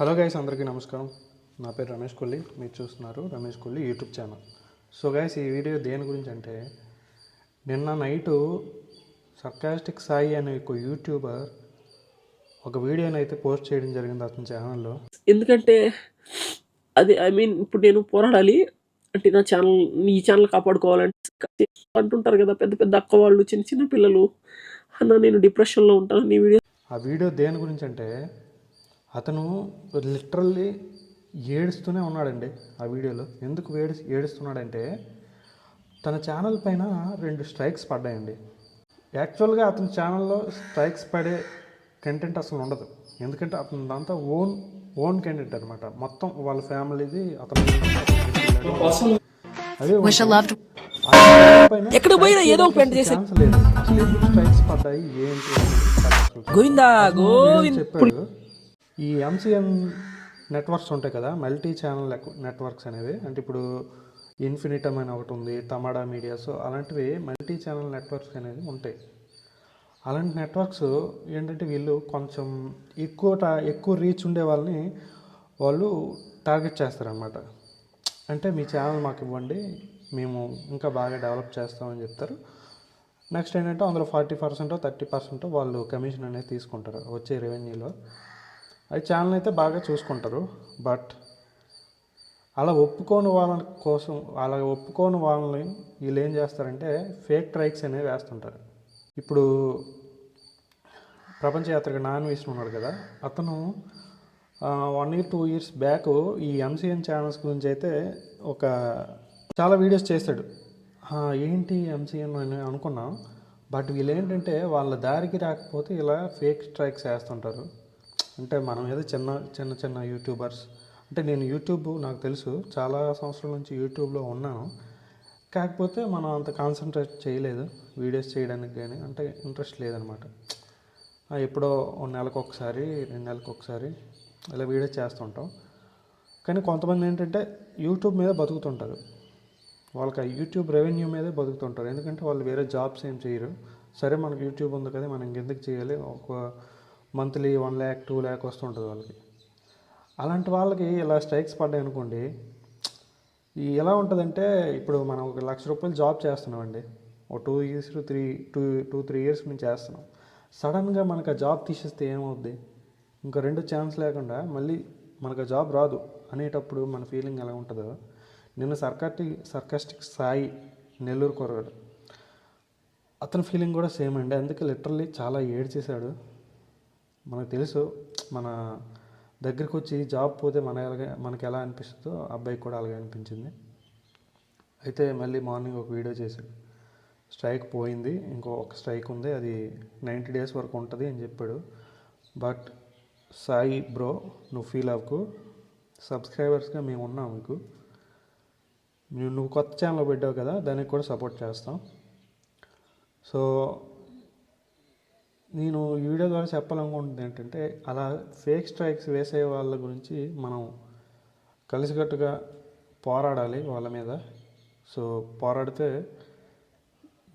Hello guys, అందరికీ నమస్కారం. నా పేరు రమేష్ కొల్లి. మీరు చూస్తున్నారు Ramesh Kolli YouTube channel. So guys, ఈ వీడియో దేని గురించి అంటే, నిన్న నైటు సర్కాస్టిక్ సాయి అనే ఒక యూట్యూబర్ ఒక వీడియోని అయితే పోస్ట్ చేయడం జరిగింది అతని ఛానల్లో. ఎందుకంటే అది ఇప్పుడు నేను పోరాడాలి అంటే ఈ ఛానల్ కాపాడుకోవాలంటే అంటుంటారు కదా పెద్ద పెద్ద అక్క వాళ్ళు, చిన్న చిన్న పిల్లలు, అన్న నేను డిప్రెషన్లో ఉంటాను. ఆ వీడియో దేని గురించి అంటే, అతను లిటరల్లీ ఏడుస్తూనే ఉన్నాడండి ఆ వీడియోలో. ఎందుకు ఏడుస్తున్నాడంటే, తన ఛానల్ పైన 2 స్ట్రైక్స్ పడ్డాయండి. యాక్చువల్గా అతని ఛానల్లో స్ట్రైక్స్ పడే కంటెంట్ అసలు ఉండదు. ఎందుకంటే అతను దాంతో ఓన్ కంటెంట్ అనమాట. మొత్తం వాళ్ళ ఫ్యామిలీది అతను ఎక్కడ పోయినా ఏదో ఛాన్స్ లేదు. అసలు ఎందుకు స్ట్రైక్స్ పడ్డాయి ఏంటి చెప్పాడు. ఈ ఎంసీఎన్ నెట్వర్క్స్ ఉంటాయి కదా, మల్టీ ఛానల్ నెట్వర్క్స్ అనేవి. అంటే ఇప్పుడు ఇన్ఫినిటమ్ అని ఒకటి ఉంది, తమాడా మీడియా. సో అలాంటివి మల్టీ ఛానల్ నెట్వర్క్స్ అనేది ఉంటాయి. అలాంటి నెట్వర్క్స్ ఏంటంటే, వీళ్ళు కొంచెం ఎక్కువ రీచ్ ఉండే వాళ్ళని వాళ్ళు టార్గెట్ చేస్తారనమాట. అంటే మీ ఛానల్ మాకు ఇవ్వండి, మేము ఇంకా బాగా డెవలప్ చేస్తామని చెప్తారు. నెక్స్ట్ ఏంటంటే, అందులో 40% 30% వాళ్ళు కమిషన్ అనేది తీసుకుంటారు వచ్చే రెవెన్యూలో. అది ఛానల్ అయితే బాగా చూసుకుంటారు. బట్ అలా ఒప్పుకోని వాళ్ళని వీళ్ళు ఏం చేస్తారంటే, ఫేక్ ట్రైక్స్ అనేవి వేస్తుంటారు. ఇప్పుడు ప్రపంచ యాత్రిక నాన్ విష్ణు ఉన్నాడు కదా, అతను 1 year 2 years బ్యాక్ ఈ ఎంసీఎన్ ఛానల్స్ గురించి అయితే చాలా వీడియోస్ చేశాడు. ఏంటి ఎంసీఎన్ అని అనుకున్నాం. బట్ వీళ్ళు ఏంటంటే, వాళ్ళ దారికి రాకపోతే ఇలా ఫేక్ స్ట్రైక్స్ వేస్తుంటారు. అంటే మనం ఏదో చిన్న యూట్యూబర్స్, అంటే నేను యూట్యూబ్ నాకు తెలుసు, చాలా సంవత్సరాల నుంచి యూట్యూబ్లో ఉన్నాను. కాకపోతే మనం అంత కాన్సన్ట్రేట్ చేయలేదు వీడియోస్ చేయడానికి, కానీ అంటే ఇంట్రెస్ట్ లేదనమాట. ఎప్పుడో 1 నెలకు ఒకసారి 2 నెలలకు ఒకసారి ఇలా వీడియోస్ చేస్తుంటాం. కానీ కొంతమంది ఏంటంటే యూట్యూబ్ మీద బతుకుతుంటారు. వాళ్ళకి ఆ యూట్యూబ్ రెవెన్యూ మీదే బతుకుతుంటారు. ఎందుకంటే వాళ్ళు వేరే జాబ్స్ ఏం చేయరు. సరే మనకు యూట్యూబ్ ఉంది కదా, మనం ఇంకెందుకు చేయాలి, ఒక మంత్లీ 1 lakh 2 lakh వస్తుంటుంది వాళ్ళకి. అలాంటి వాళ్ళకి ఇలా స్ట్రైక్స్ పడ్డాయి అనుకోండి, ఎలా ఉంటుందంటే, ఇప్పుడు మనం ఒక ₹1,00,000 జాబ్ చేస్తున్నామండి, ఒక 2-3 years నుంచి చేస్తున్నాం. సడన్గా మనకు ఆ జాబ్ తీసేస్తే ఏమవుద్ది? ఇంకా 2 ఛాన్స్ లేకుండా మళ్ళీ మనకు ఆ జాబ్ రాదు అనేటప్పుడు మన ఫీలింగ్ ఎలా ఉంటుందో. నిన్న సర్కాస్టిక్ సాయి నెల్లూరు కుర్రాడు, అతని ఫీలింగ్ కూడా సేమ్ అండి. అందుకే లిటరల్లీ చాలా ఏడ్చేశాడు. మనకు తెలుసు, మన దగ్గరికి వచ్చి జాబ్ పోతే మనకి ఎలా అనిపిస్తుందో అబ్బాయికి కూడా అలాగే అనిపించింది. అయితే మళ్ళీ మార్నింగ్ ఒక వీడియో చేశాడు. స్ట్రైక్ పోయింది, ఒక స్ట్రైక్ ఉంది, అది 90 days వరకు ఉంటుంది అని చెప్పాడు. బట్ సాయి బ్రో, నువ్వు ఫీల్ అవ్వకు, సబ్స్క్రైబర్స్గా మేము ఉన్నాం మీకు. నువ్వు కొత్త ఛానల్ పెట్టావు కదా, దానికి కూడా సపోర్ట్ చేస్తాం. సో నేను ఈ వీడియో ద్వారా చెప్పాలనుకుంటుంది ఏంటంటే, అలా ఫేక్ స్ట్రైక్స్ వేసే వాళ్ళ గురించి మనం కలిసికట్టుగా పోరాడాలి వాళ్ళ మీద. సో పోరాడితే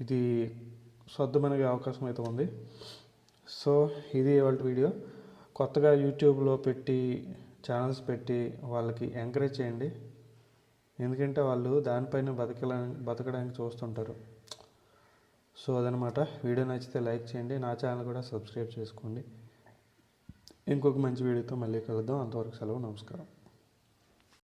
ఇది సద్దుమణిగే అవకాశం అయితే ఉంది. సో ఇది ఇవాళ వీడియో. కొత్తగా యూట్యూబ్లో ఛానల్స్ పెట్టి వాళ్ళకి ఎంకరేజ్ చేయండి. ఎందుకంటే వాళ్ళు దానిపైన బతకడానికి చూస్తుంటారు. సో అదనమాట. వీడియో నచ్చితే లైక్ చేయండి, నా ఛానల్ కూడా సబ్స్క్రైబ్ చేసుకోండి. ఇంకొక మంచి వీడియోతో మళ్ళీ కలుద్దాం. అంతవరకు సెలవు, నమస్కారం.